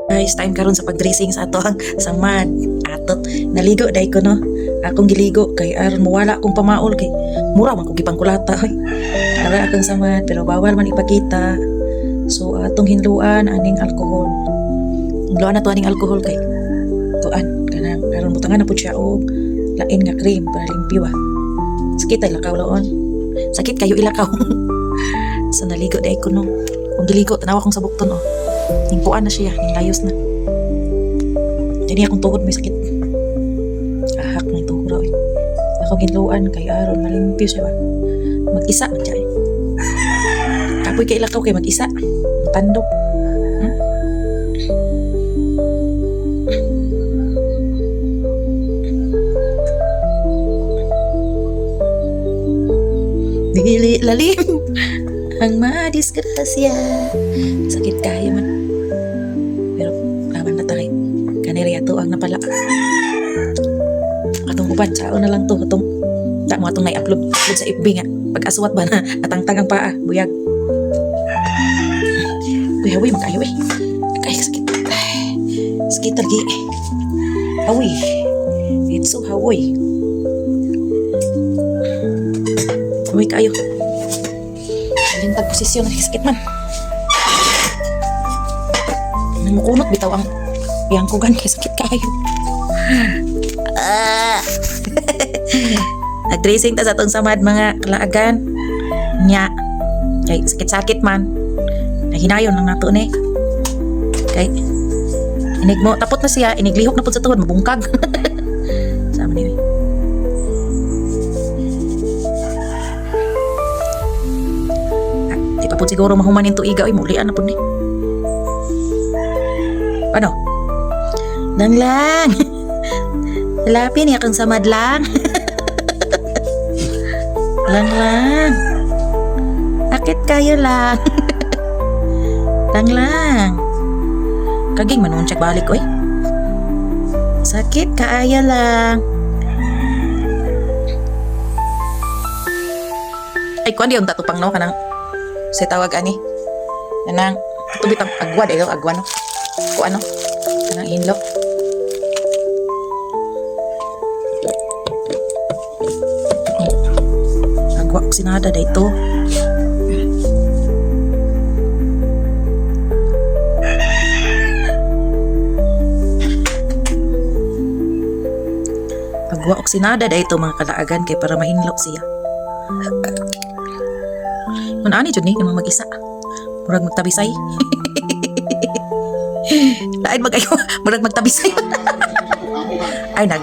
Guys, time karon sa pag-dressing sa ato ang samad. Atot naligo dai ko no. Akong giligo kay aron mawala akong pamaol kay mura man ko gipangkulata oy. Ara akong samad pero bawal man ipakita. So atong hinluan aning alcohol. Hinluan na to aning alcohol kay tuan kanang aron butangan na pud siya og lain nga cream para limpyo ba. Sakit ay lakaw laon. Sakit kayo ilakaw. So naligo dai ko no. Kung giligo tanawa kong sabukton oh. Hingpuan na siya, layos na. Jadi akong tuhod may sakit. Ahak na ito hura eh. Akong hinluan kay aron malimpyo siya ba. Mag-isa man siya eh. Kapoy kay ilakaw kay mag-isa. Tandok. Dili lalim ang madisgrasya. Sakit kayo man. Pero laban na tayo. Kaniri ato ang napala. Atong uban, sao na lang to. Atong, tak mo atong na-upload sa FB nga. Pag-aswat ba na atangtang ang paa. Buyag. Uy, hawi, makayo eh. Ay, sakit. Sakit lagi. Hawi. It's so hawi. Hawi kayo. Lintag posisyon na sakit man. Namukunot bitaw ang yangkugan kay sakit kayo. Nag-dressing ta sa atong samad mga kalaagan. Nya. Kay sakit-sakit man. Nahinayon lang nato ni. Kay inig mo tapot na siya, iniglihok na pud sa tuhod mabungkag. Sama ni. Di pa pud siguro mahuman into iga oy mulian na pud ni. Ano? Lang. Lapin ya kang samad lang. Lang. Akit kayo lang. Lang. Kaging manunchak balik oy. Sakit kaaya lang. Ay kuan di ang tatupang no kanang sa tawag ani. Kanang tubit ang agwa dayo agwa no. O ano? Kanang hinlo. Agwa ko sinada dito. Agwa ko sinada dito mga kalaagan kay para mahinlo siya. Kung ani jud ni kay mag-isa. Murag magtabisay. Lain magayo, murag magtabisay. Ay nag